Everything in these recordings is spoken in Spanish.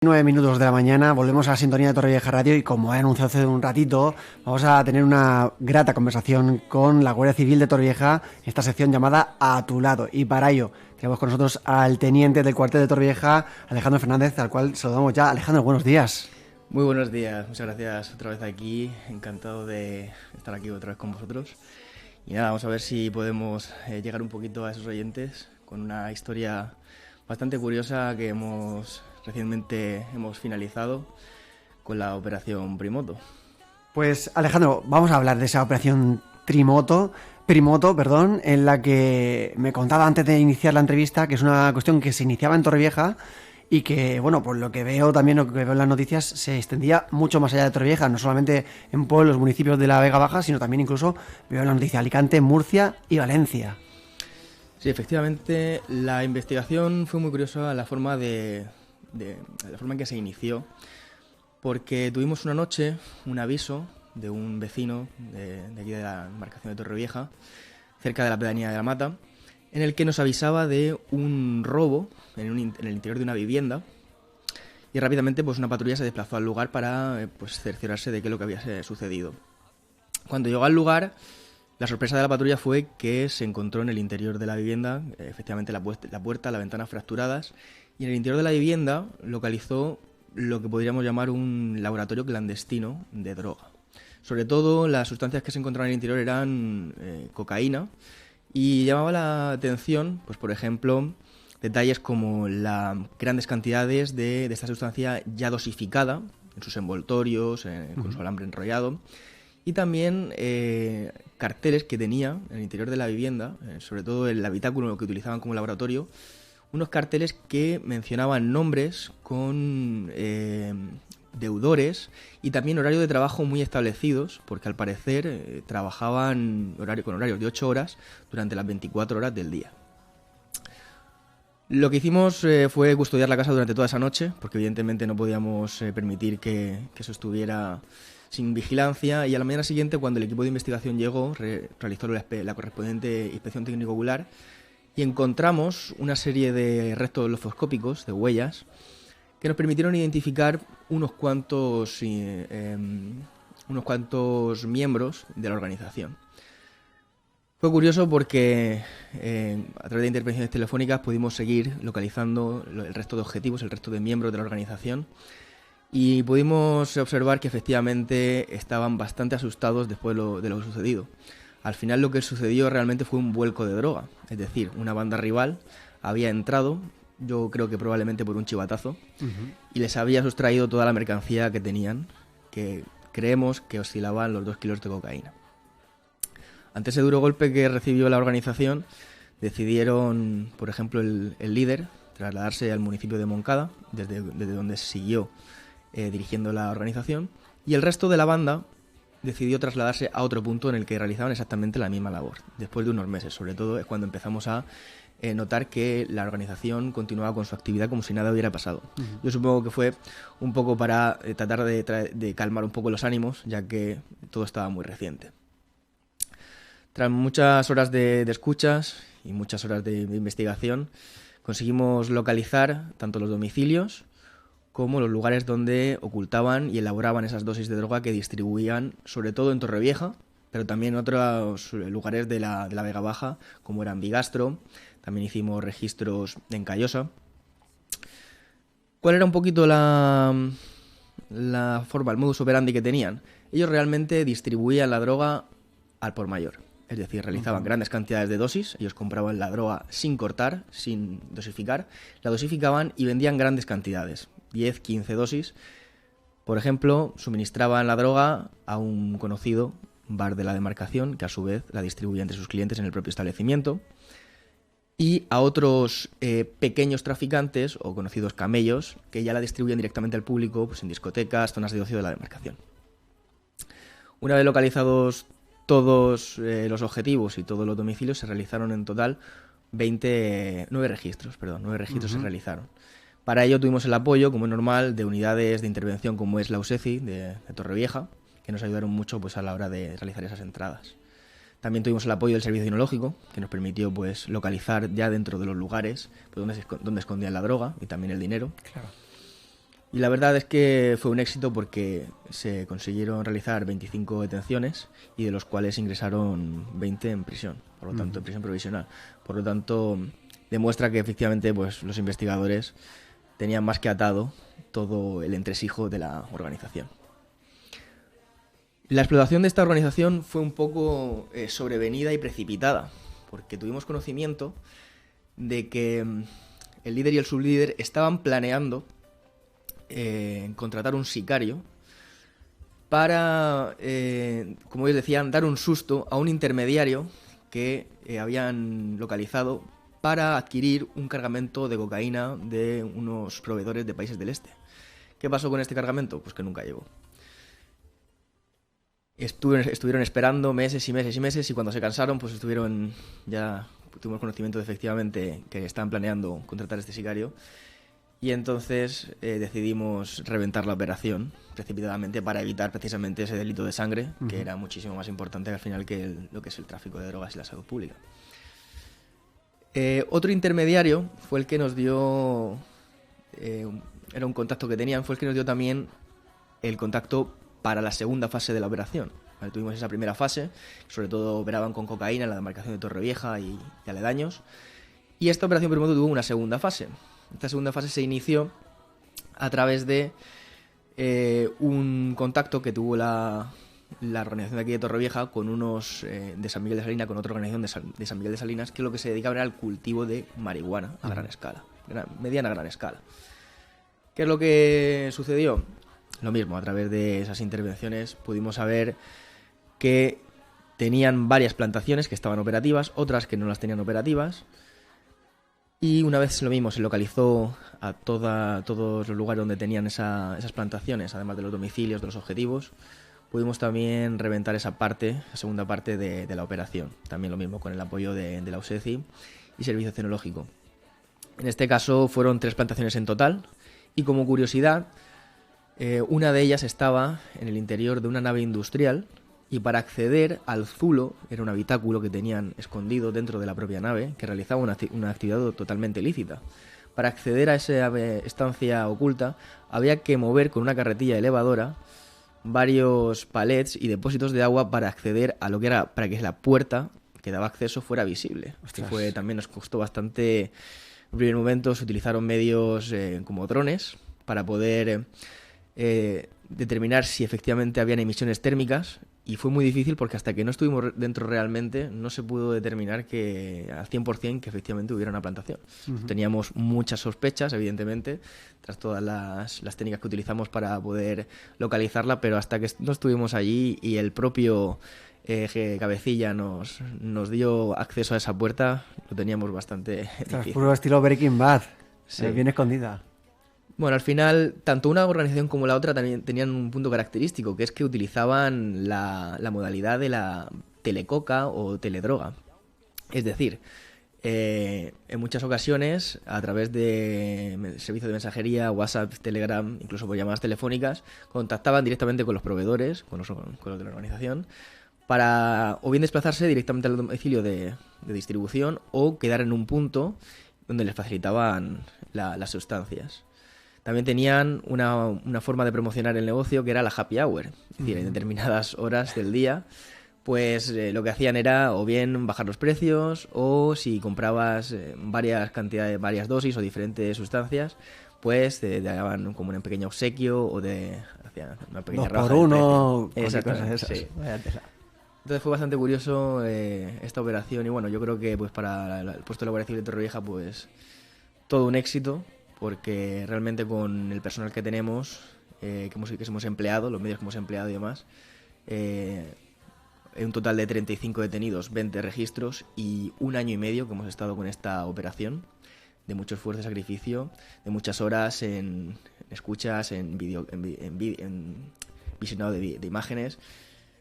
9 minutos de la mañana, volvemos a la sintonía de Torrevieja Radio y como he anunciado hace un ratito, vamos a tener una grata conversación con la Guardia Civil de Torrevieja, esta sección llamada A tu lado. Y para ello tenemos con nosotros al teniente del cuartel de Torrevieja, Alejandro Fernández, al cual saludamos ya. Alejandro, buenos días. Muy buenos días, muchas gracias otra vez aquí, encantado de estar aquí otra vez con vosotros. Y nada, vamos a ver si podemos llegar un poquito a esos oyentes con una historia bastante curiosa que recientemente hemos finalizado con la operación Primoto. Pues Alejandro, vamos a hablar de esa operación Primoto, en la que me contaba antes de iniciar la entrevista que es una cuestión que se iniciaba en Torrevieja y que, bueno, por lo que veo también, lo que veo en las noticias, se extendía mucho más allá de Torrevieja, no solamente en pueblos, municipios de la Vega Baja, sino también incluso veo en la noticia Alicante, Murcia y Valencia. Sí, efectivamente, la investigación fue muy curiosa la forma en que se inició, porque tuvimos una noche un aviso de un vecino de aquí de la demarcación de Torrevieja, cerca de la pedanía de La Mata, en el que nos avisaba de un robo en el interior de una vivienda y rápidamente pues una patrulla se desplazó al lugar para cerciorarse de qué es lo que había sucedido. Cuando llegó al lugar, la sorpresa de la patrulla fue que se encontró en el interior de la vivienda, efectivamente la puerta, la ventana fracturadas, y en el interior de la vivienda localizó lo que podríamos llamar un laboratorio clandestino de droga. Sobre todo las sustancias que se encontraban en el interior eran cocaína, y llamaba la atención, pues por ejemplo, detalles como las grandes cantidades de esta sustancia ya dosificada en sus envoltorios, con su alambre enrollado, y también carteles que tenía en el interior de la vivienda, sobre todo el habitáculo que utilizaban como laboratorio, unos carteles que mencionaban nombres con deudores y también horarios de trabajo muy establecidos, porque al parecer trabajaban con horarios de 8 horas durante las 24 horas del día. Lo que hicimos fue custodiar la casa durante toda esa noche, porque evidentemente no podíamos permitir que eso estuviera sin vigilancia, y a la mañana siguiente, cuando el equipo de investigación llegó, realizó la correspondiente inspección técnico ocular y encontramos una serie de restos lofoscópicos, de huellas, que nos permitieron identificar unos cuantos miembros de la organización. Fue curioso porque a través de intervenciones telefónicas pudimos seguir localizando el resto de objetivos, el resto de miembros de la organización, y pudimos observar que efectivamente estaban bastante asustados después de lo sucedido. Al final lo que sucedió realmente fue un vuelco de droga, es decir, una banda rival había entrado, yo creo que probablemente por un chivatazo, y les había sustraído toda la mercancía que tenían, que creemos que oscilaban los 2 kilos de cocaína. Ante ese duro golpe que recibió la organización, decidieron, por ejemplo, el líder trasladarse al municipio de Moncada, desde donde siguió dirigiendo la organización, y el resto de la banda decidió trasladarse a otro punto en el que realizaban exactamente la misma labor. Después de unos meses, sobre todo, es cuando empezamos a notar que la organización continuaba con su actividad como si nada hubiera pasado. Yo supongo que fue un poco para tratar de calmar un poco los ánimos, ya que todo estaba muy reciente. Tras muchas horas de escuchas y muchas horas de investigación, conseguimos localizar tanto los domicilios como los lugares donde ocultaban y elaboraban esas dosis de droga que distribuían, sobre todo en Torrevieja, pero también en otros lugares de la Vega Baja, como eran Bigastro. También hicimos registros en Callosa. ¿Cuál era un poquito la forma, el modus operandi que tenían? Ellos realmente distribuían la droga al por mayor. Es decir, realizaban grandes cantidades de dosis, ellos compraban la droga sin cortar, sin dosificar, la dosificaban y vendían grandes cantidades, 10, 15 dosis. Por ejemplo, suministraban la droga a un conocido bar de la demarcación, que a su vez la distribuía entre sus clientes en el propio establecimiento, y a otros pequeños traficantes o conocidos camellos, que ya la distribuían directamente al público, pues en discotecas, zonas de ocio de la demarcación. Una vez localizados todos los objetivos y todos los domicilios, se realizaron en total 9 registros se realizaron. Para ello tuvimos el apoyo, como es normal, de unidades de intervención como es la USECI de Torrevieja, que nos ayudaron mucho pues, a la hora de realizar esas entradas. También tuvimos el apoyo del servicio dinológico, que nos permitió pues, localizar ya dentro de los lugares pues, donde escondían la droga y también el dinero. Claro. Y la verdad es que fue un éxito porque se consiguieron realizar 25 detenciones y de los cuales ingresaron 20 en prisión, por lo tanto, en prisión provisional. Por lo tanto, demuestra que efectivamente pues, los investigadores tenían más que atado todo el entresijo de la organización. La explotación de esta organización fue un poco sobrevenida y precipitada, porque tuvimos conocimiento de que el líder y el sublíder estaban planeando contratar un sicario para, como ellos decían, dar un susto a un intermediario que habían localizado para adquirir un cargamento de cocaína de unos proveedores de países del este. ¿Qué pasó con este cargamento? Pues que nunca llegó. Estuvieron esperando meses y meses y meses y cuando se cansaron, pues ya tuvimos conocimiento de efectivamente que estaban planeando contratar a este sicario. Y entonces decidimos reventar la operación precipitadamente para evitar precisamente ese delito de sangre, que era muchísimo más importante al final que lo que es el tráfico de drogas y la salud pública. Otro intermediario fue el que nos dio, era un contacto que tenían, fue el que nos dio también el contacto para la segunda fase de la operación. Vale, tuvimos esa primera fase, sobre todo operaban con cocaína en la demarcación de Torrevieja y aledaños. Y esta operación primero tuvo una segunda fase. Esta segunda fase se inició a través de un contacto que tuvo la organización de aquí de Torrevieja con unos de San Miguel de Salinas, con otra organización de San Miguel de Salinas, que lo que se dedicaba era al cultivo de marihuana a gran escala, mediana a gran escala. ¿Qué es lo que sucedió? Lo mismo, a través de esas intervenciones pudimos saber que tenían varias plantaciones que estaban operativas, otras que no las tenían operativas. Y una vez lo mismo se localizó a todos los lugares donde tenían esas plantaciones, además de los domicilios, de los objetivos, pudimos también reventar esa segunda parte de la operación. También lo mismo con el apoyo de la USECI y Servicio Tecnológico. En este caso fueron 3 plantaciones en total y como curiosidad, una de ellas estaba en el interior de una nave industrial. Y para acceder al zulo, era un habitáculo que tenían escondido dentro de la propia nave, que realizaba una actividad totalmente ilícita. Para acceder a esa estancia oculta, había que mover con una carretilla elevadora varios palets y depósitos de agua para acceder a lo que era, para que la puerta que daba acceso fuera visible. También nos costó bastante. En un primer momento se utilizaron medios como drones para poder determinar si efectivamente habían emisiones térmicas. Y fue muy difícil porque hasta que no estuvimos dentro realmente no se pudo determinar que al 100% que efectivamente hubiera una plantación. Teníamos muchas sospechas, evidentemente, tras todas las técnicas que utilizamos para poder localizarla, pero hasta que no estuvimos allí y el propio cabecilla nos dio acceso a esa puerta, lo teníamos bastante difícil. Puro estilo Breaking Bad, sí. Bien escondida. Bueno, al final, tanto una organización como la otra también tenían un punto característico, que es que utilizaban la modalidad de la telecoca o teledroga. Es decir, en muchas ocasiones, a través de servicios de mensajería, WhatsApp, Telegram, incluso por llamadas telefónicas, contactaban directamente con los proveedores, con los de la organización, para o bien desplazarse directamente al domicilio de distribución o quedar en un punto donde les facilitaban las sustancias. También tenían una forma de promocionar el negocio que era la happy hour. Es decir, en determinadas horas del día, pues lo que hacían era o bien bajar los precios o si comprabas varias cantidades, varias dosis o diferentes sustancias, pues te daban como un pequeño obsequio o hacían una pequeña raja. 2 por 1, exactamente, cosas esas. Sí. Entonces fue bastante curioso esta operación y bueno, yo creo que pues para el puesto de la Guardia Civil de Torrevieja pues todo un éxito. Porque realmente con el personal que tenemos, que hemos empleado, los medios que hemos empleado y demás, hay un total de 35 detenidos, 20 registros y 1 año y medio que hemos estado con esta operación, de mucho esfuerzo y sacrificio, de muchas horas en escuchas, en visionado de imágenes.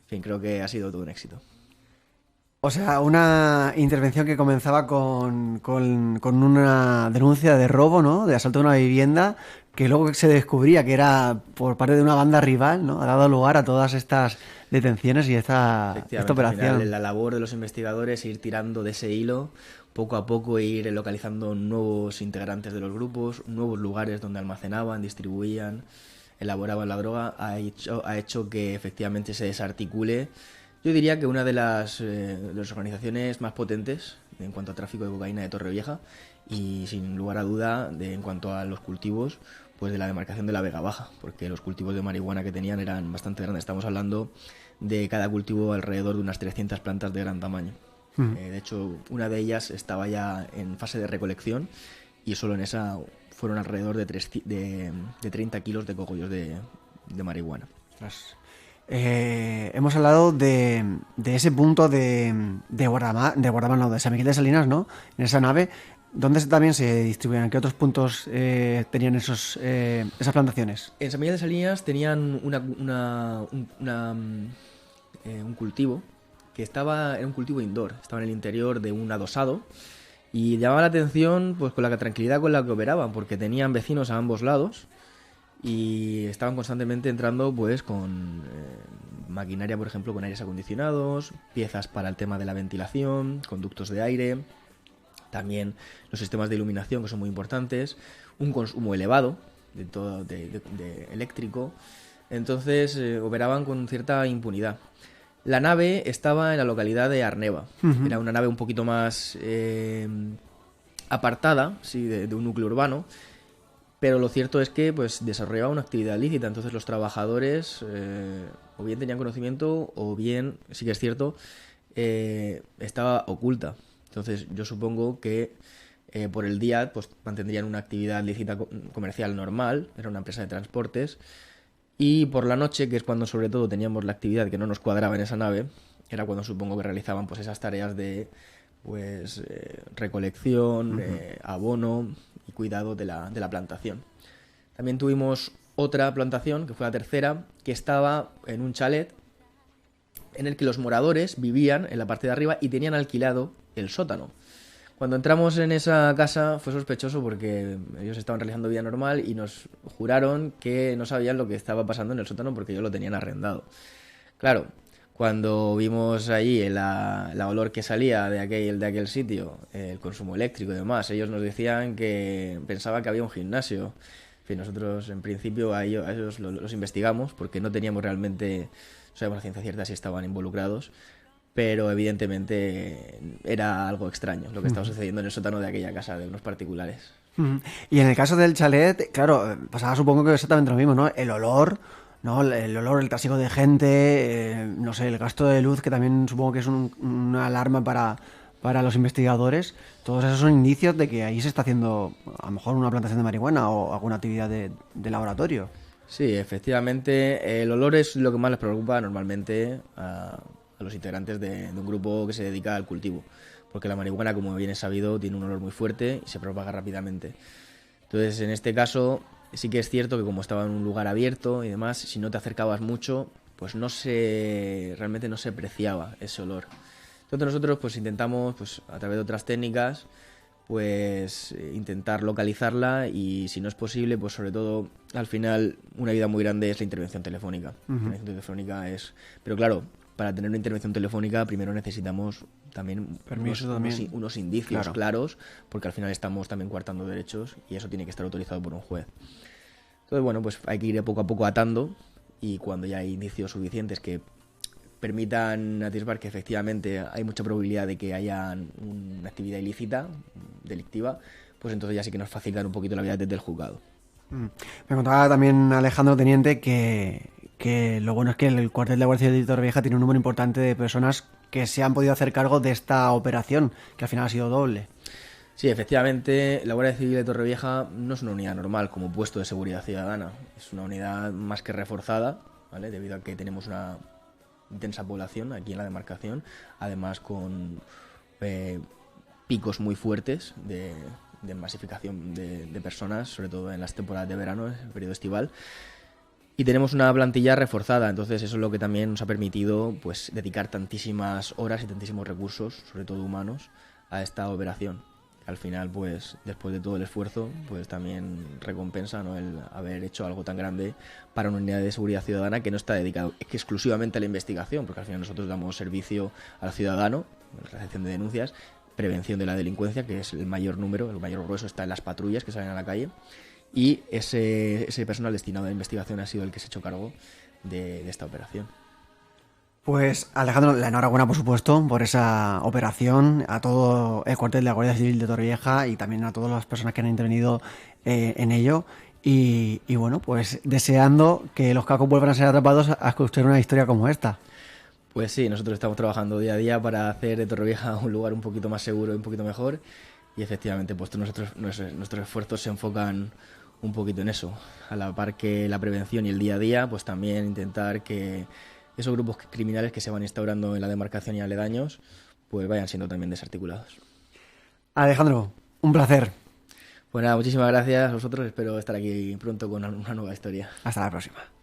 En fin, creo que ha sido todo un éxito. O sea, una intervención que comenzaba con una denuncia de robo, ¿no? De asalto a una vivienda, que luego se descubría que era por parte de una banda rival, ¿no? Ha dado lugar a todas estas detenciones y esta Efectivamente, al final operación. la labor de los investigadores es ir tirando de ese hilo, poco a poco ir localizando nuevos integrantes de los grupos, nuevos lugares donde almacenaban, distribuían, elaboraban la droga, ha hecho que efectivamente se desarticule. Yo diría que una de las organizaciones más potentes en cuanto a tráfico de cocaína de Torrevieja y sin lugar a duda en cuanto a los cultivos, pues de la demarcación de la Vega Baja, porque los cultivos de marihuana que tenían eran bastante grandes. Estamos hablando de cada cultivo alrededor de unas 300 plantas de gran tamaño. Mm. De hecho, una de ellas estaba ya en fase de recolección y solo en esa fueron alrededor de 30 kilos de cogollos de marihuana. Ostras. Hemos hablado de ese punto de Guardamar, no, de San Miguel de Salinas, ¿no? En esa nave. ¿Dónde también se distribuían? ¿Qué otros puntos tenían esas plantaciones? En San Miguel de Salinas tenían un cultivo que era un cultivo indoor, estaba en el interior de un adosado y llamaba la atención pues con la tranquilidad con la que operaban, porque tenían vecinos a ambos lados y estaban constantemente entrando pues con maquinaria, por ejemplo, con aires acondicionados, piezas para el tema de la ventilación, conductos de aire, también los sistemas de iluminación que son muy importantes, un consumo elevado de eléctrico, entonces operaban con cierta impunidad. La nave estaba en la localidad de Arneva, Ujú. era una nave un poquito más apartada, sí, de un núcleo urbano, pero lo cierto es que pues desarrollaba una actividad lícita, entonces los trabajadores o bien tenían conocimiento o bien, sí que es cierto, estaba oculta. Entonces yo supongo que por el día pues mantendrían una actividad lícita comercial normal, era una empresa de transportes, y por la noche, que es cuando sobre todo teníamos la actividad que no nos cuadraba en esa nave, era cuando supongo que realizaban pues esas tareas de pues recolección, abono y cuidado de la plantación. También tuvimos otra plantación, que fue la tercera, que estaba en un chalet en el que los moradores vivían en la parte de arriba y tenían alquilado el sótano. Cuando entramos en esa casa fue sospechoso porque ellos estaban realizando vida normal y nos juraron que no sabían lo que estaba pasando en el sótano porque ellos lo tenían arrendado. Claro, cuando vimos allí la olor que salía de aquel sitio, el consumo eléctrico y demás, ellos nos decían que pensaban que había un gimnasio. En fin, nosotros en principio a ellos los investigamos porque no teníamos realmente, no sabemos a ciencia cierta si estaban involucrados, pero evidentemente era algo extraño lo que estaba sucediendo en el sótano de aquella casa de unos particulares. Ujú. Y en el caso del chalet, claro, pasaba supongo que exactamente lo mismo, ¿no? El olor, ¿no? El olor, el trasiego de gente, no sé, el gasto de luz, que también supongo que es una alarma para los investigadores. Todos esos son indicios de que ahí se está haciendo a lo mejor una plantación de marihuana o alguna actividad de laboratorio. Sí, efectivamente, el olor es lo que más les preocupa normalmente a los integrantes de un grupo que se dedica al cultivo, porque la marihuana, como bien es sabido, tiene un olor muy fuerte y se propaga rápidamente. Entonces, en este caso, sí que es cierto que como estaba en un lugar abierto y demás, si no te acercabas mucho, pues realmente no se apreciaba ese olor. Entonces nosotros pues intentamos, pues a través de otras técnicas, pues intentar localizarla y si no es posible, pues sobre todo al final una ayuda muy grande es la intervención telefónica. La intervención telefónica es... Pero claro, para tener una intervención telefónica primero necesitamos también Permiso también. unos indicios Claro. claros, porque al final estamos también coartando derechos y eso tiene que estar autorizado por un juez. Entonces, bueno, pues hay que ir poco a poco atando y cuando ya hay indicios suficientes que permitan atisbar que efectivamente hay mucha probabilidad de que haya una actividad ilícita, delictiva, pues entonces ya sí que nos facilitan un poquito la vida desde el juzgado. Mm. Me contaba también Alejandro Teniente que lo bueno es que el cuartel de la Guardia Civil de Torrevieja tiene un número importante de personas que se han podido hacer cargo de esta operación, que al final ha sido doble. Sí, efectivamente, la Guardia Civil de Torrevieja no es una unidad normal como puesto de seguridad ciudadana, es una unidad más que reforzada, ¿vale? Debido a que tenemos una intensa población aquí en la demarcación, además con eh, picos muy fuertes de masificación de personas, sobre todo en las temporadas de verano, en el periodo estival. Y tenemos una plantilla reforzada, entonces eso es lo que también nos ha permitido pues dedicar tantísimas horas y tantísimos recursos, sobre todo humanos, a esta operación. Al final, pues después de todo el esfuerzo, pues también recompensa, ¿no?, el haber hecho algo tan grande para una unidad de seguridad ciudadana que no está dedicado exclusivamente a la investigación, porque al final nosotros damos servicio al ciudadano, recepción de denuncias, prevención de la delincuencia, que es el mayor número, el mayor grueso está en las patrullas que salen a la calle, y ese personal destinado a la investigación ha sido el que se ha hecho cargo de esta operación. Pues Alejandro, la enhorabuena por supuesto por esa operación, a todo el cuartel de la Guardia Civil de Torrevieja y también a todas las personas que han intervenido en ello. Y bueno, pues deseando que los cacos vuelvan a ser atrapados a escuchar una historia como esta. Pues sí, nosotros estamos trabajando día a día para hacer de Torrevieja un lugar un poquito más seguro y un poquito mejor. Y efectivamente, pues nuestros esfuerzos se enfocan un poquito en eso. A la par que la prevención y el día a día, pues también intentar que esos grupos criminales que se van instaurando en la demarcación y aledaños, pues vayan siendo también desarticulados. Alejandro, un placer. Pues nada, muchísimas gracias a vosotros. Espero estar aquí pronto con una nueva historia. Hasta la próxima.